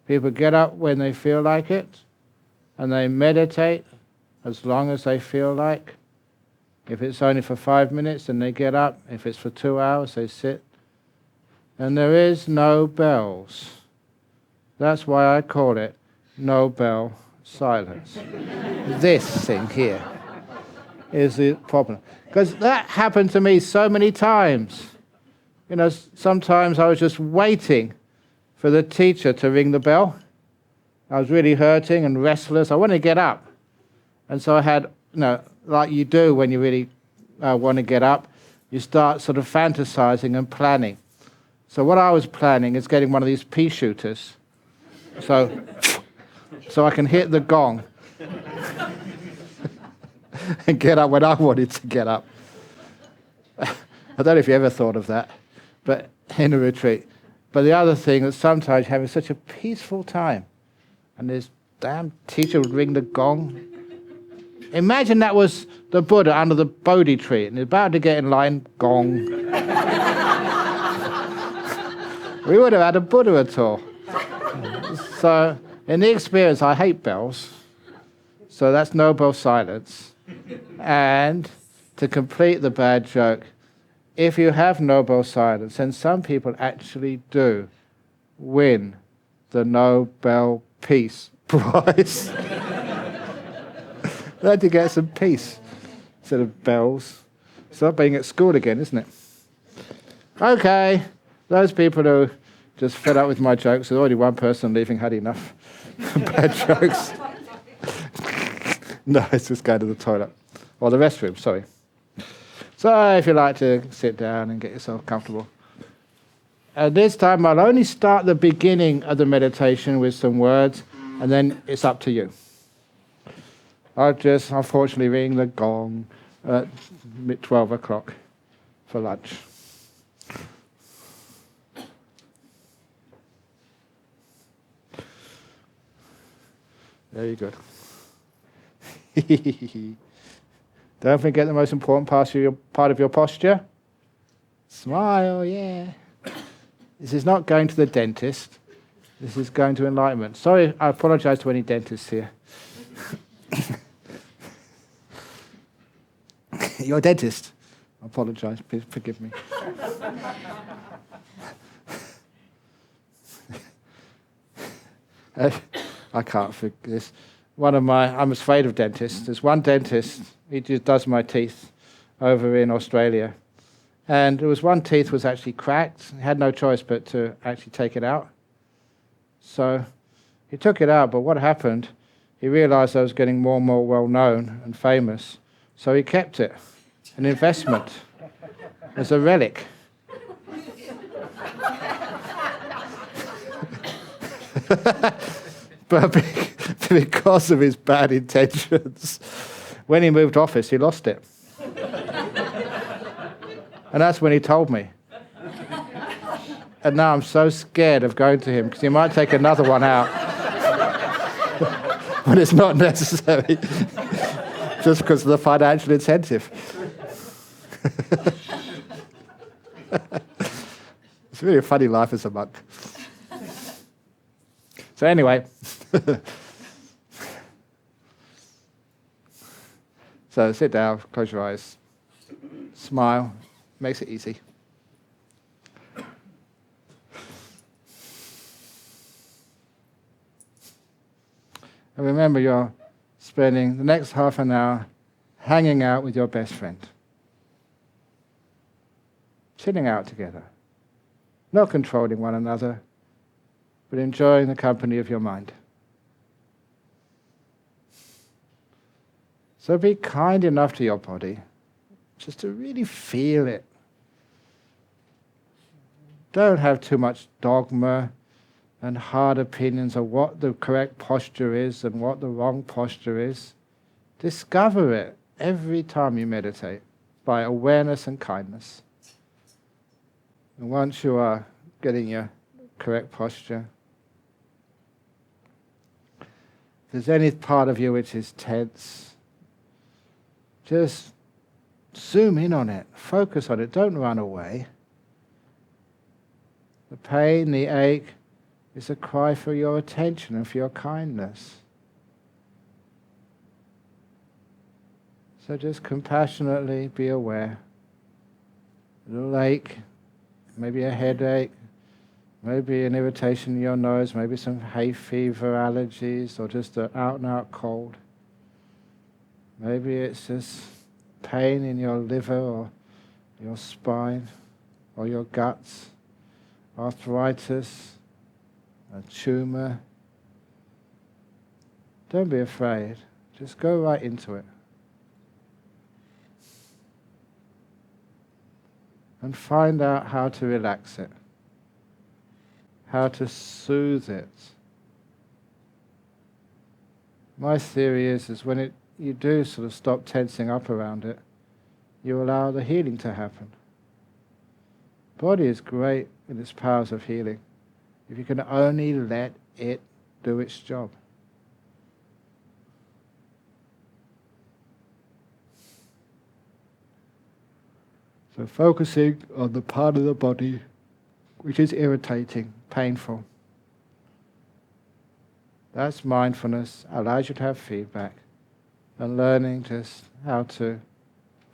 People get up when they feel like it, and they meditate as long as they feel like. If it's only for 5 minutes, then they get up. If it's for 2 hours, they sit. And there is no bells. That's why I call it no bell silence. This thing here is the problem. Because that happened to me so many times. Sometimes I was just waiting for the teacher to ring the bell. I was really hurting and restless. I wanted to get up. And so I had, like you do when you really want to get up, you start sort of fantasizing and planning. So what I was planning is getting one of these pea shooters so I can hit the gong and get up when I wanted to get up. I don't know if you ever thought of that, but in a retreat. But the other thing is sometimes having such a peaceful time, and this damn teacher would ring the gong. Imagine that was the Buddha under the Bodhi tree, and he's about to get in line, gong. We would have had a Buddha at all. So, in the experience, I hate bells. So that's no bell silence. And to complete the bad joke, if you have Nobel silence, then some people actually do win the Nobel Peace Prize. They had to get some peace instead of bells. It's not being at school again, isn't it? Okay, Those people who just fed up with my jokes, there's already one person leaving had enough bad jokes. No, it's just going to the toilet. Or the restroom, sorry. So if you like to sit down and get yourself comfortable. At this time, I'll only start the beginning of the meditation with some words, and then it's up to you. I'll just, unfortunately, ring the gong at 12 o'clock for lunch. Very good. Don't forget the most important part of your posture. Smile, yeah. This is not going to the dentist. This is going to enlightenment. Sorry, I apologize to any dentists here. You're a dentist. I apologize. Please forgive me. I can't forget this. I'm afraid of dentists. There's one dentist, he just does my teeth over in Australia. And there was one tooth was actually cracked. He had no choice but to actually take it out. So he took it out, but what happened, he realized I was getting more and more well-known and famous. So he kept it, an investment, as a relic. But because of his bad intentions, when he moved office, he lost it. And that's when he told me. And now I'm so scared of going to him because he might take another one out when it's not necessary, just because of the financial incentive. It's really a funny life as a monk. So anyway, so sit down, close your eyes, smile, makes it easy. And remember, you're spending the next half an hour hanging out with your best friend. Chilling out together. Not controlling one another, but enjoying the company of your mind. So be kind enough to your body, just to really feel it. Don't have too much dogma and hard opinions of what the correct posture is and what the wrong posture is. Discover it every time you meditate by awareness and kindness. And once you are getting your correct posture, if there's any part of you which is tense, just zoom in on it, focus on it, don't run away. The pain, the ache, is a cry for your attention and for your kindness. So just compassionately be aware. A little ache, maybe a headache, maybe an irritation in your nose, maybe some hay fever allergies, or just an out-and-out cold. Maybe it's just pain in your liver or your spine or your guts, arthritis, a tumor. Don't be afraid. Just go right into it. And find out how to relax it, how to soothe it. My theory is when you do sort of stop tensing up around it, you allow the healing to happen. Body is great in its powers of healing, if you can only let it do its job. So focusing on the part of the body which is irritating, painful. That's mindfulness, allows you to have feedback, and learning just how to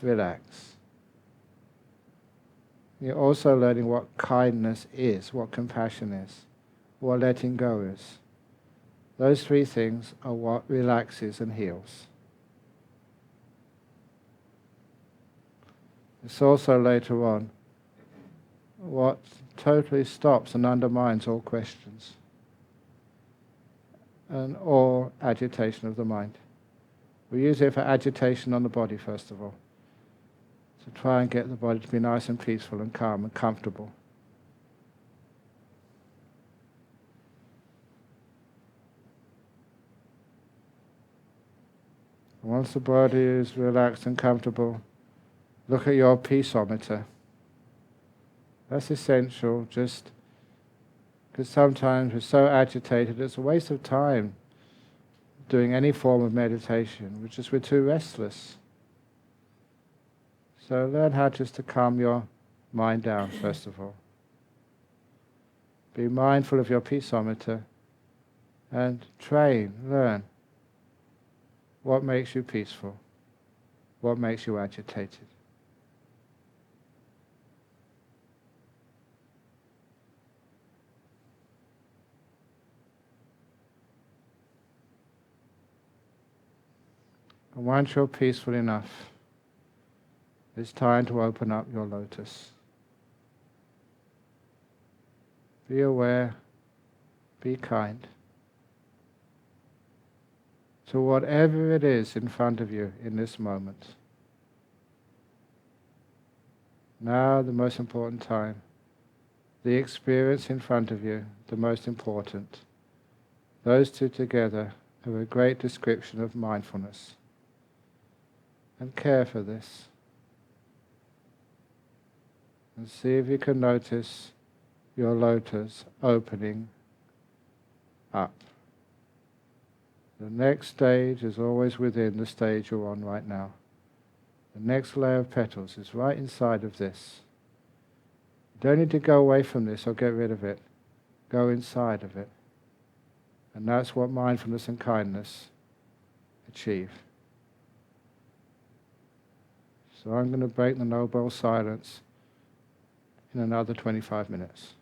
relax. You're also learning what kindness is, what compassion is, what letting go is. Those three things are what relaxes and heals. It's also later on what totally stops and undermines all questions and all agitation of the mind. We use it for agitation on the body, first of all, to try and get the body to be nice and peaceful and calm and comfortable. Once the body is relaxed and comfortable, look at your peaceometer. That's essential, just because sometimes we're so agitated, it's a waste of time doing any form of meditation, which is we're too restless. So learn how just to calm your mind down, first of all. Be mindful of your peaceometer and learn what makes you peaceful, what makes you agitated. And once you're peaceful enough, it's time to open up your lotus. Be aware, be kind to whatever it is in front of you in this moment. Now, the most important time, the experience in front of you, the most important. Those two together have a great description of mindfulness. And care for this. And see if you can notice your lotus opening up. The next stage is always within the stage you're on right now. The next layer of petals is right inside of this. You don't need to go away from this or get rid of it. Go inside of it. And that's what mindfulness and kindness achieve. So I'm going to break the Nobel silence in another 25 minutes.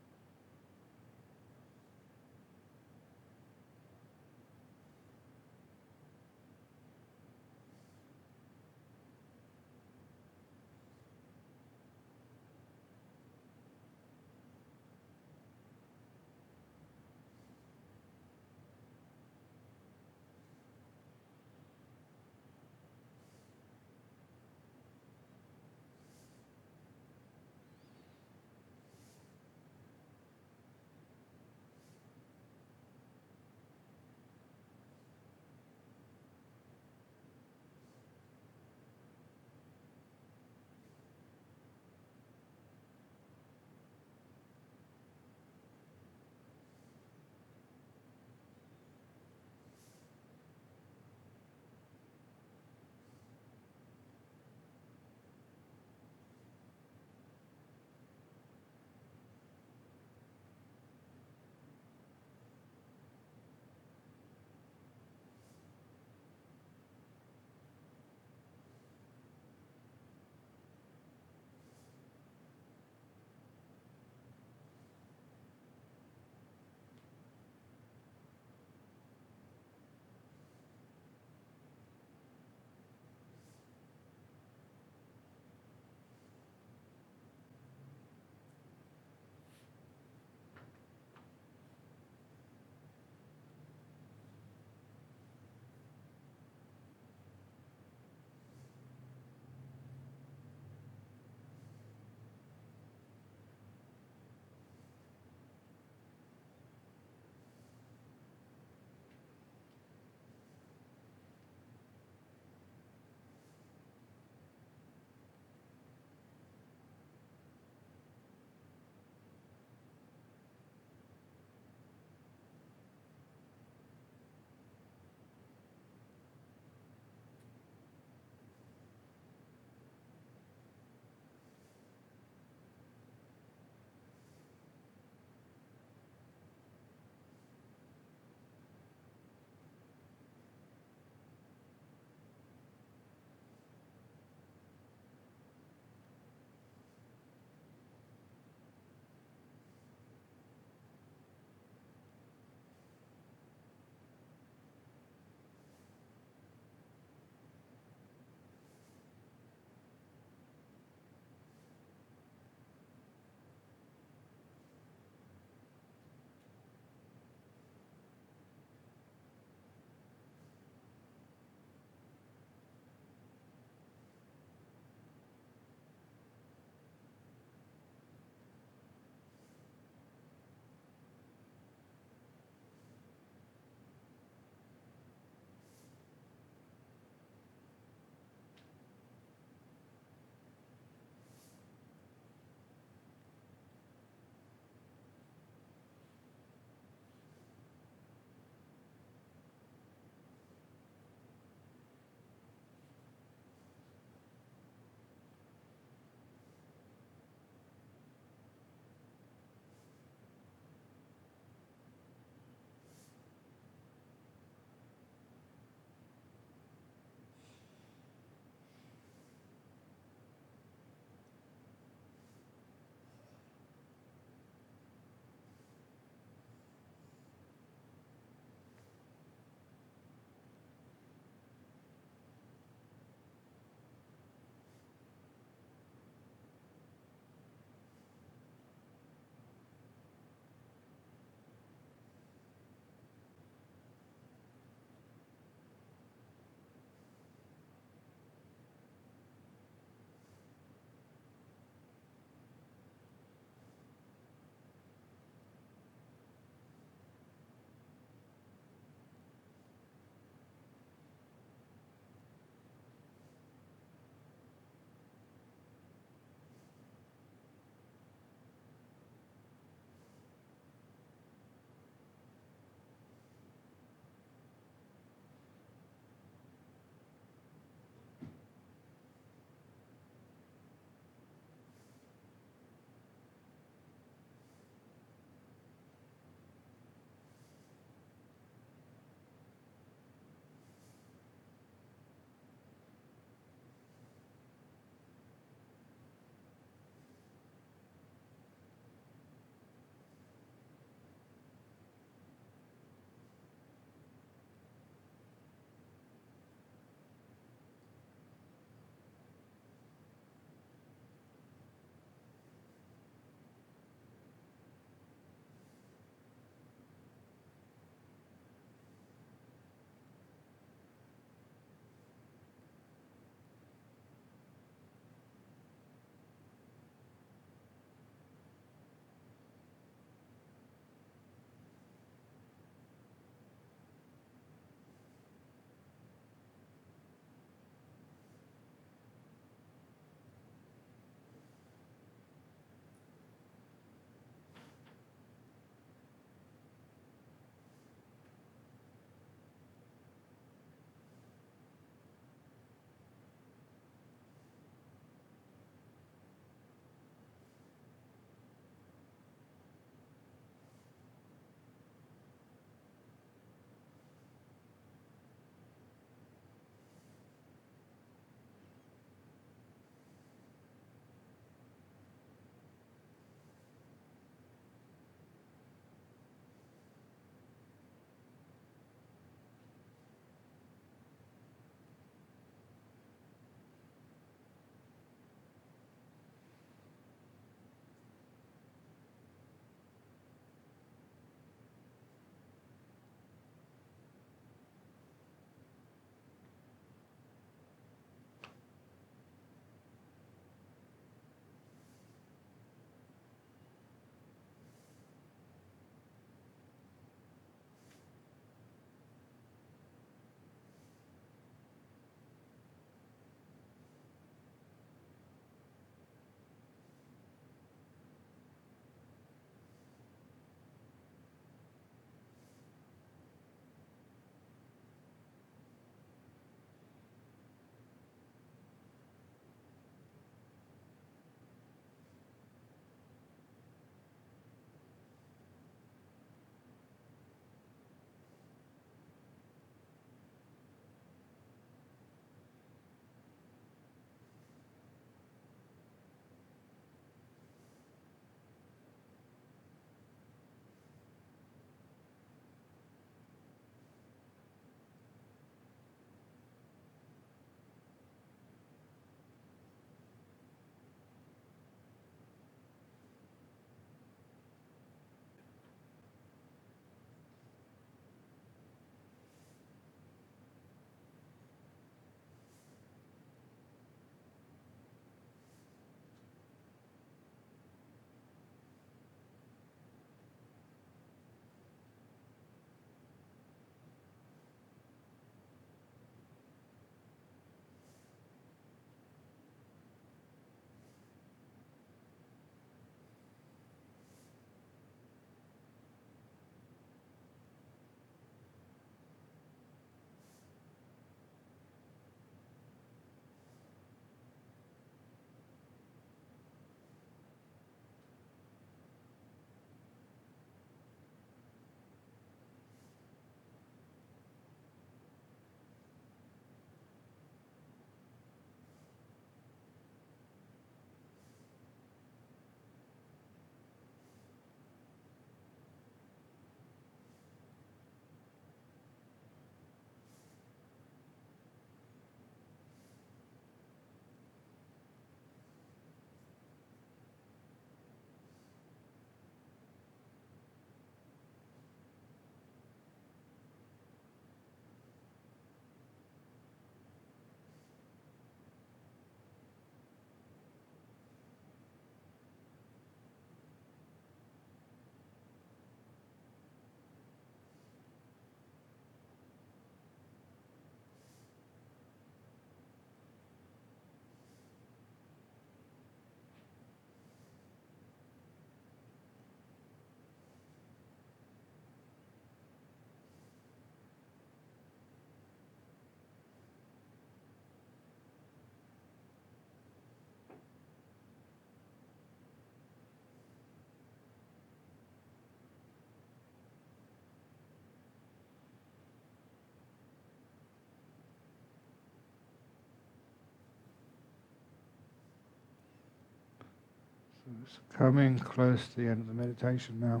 So it's coming close to the end of the meditation now.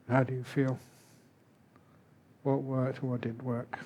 How do you feel? What worked, what didn't work?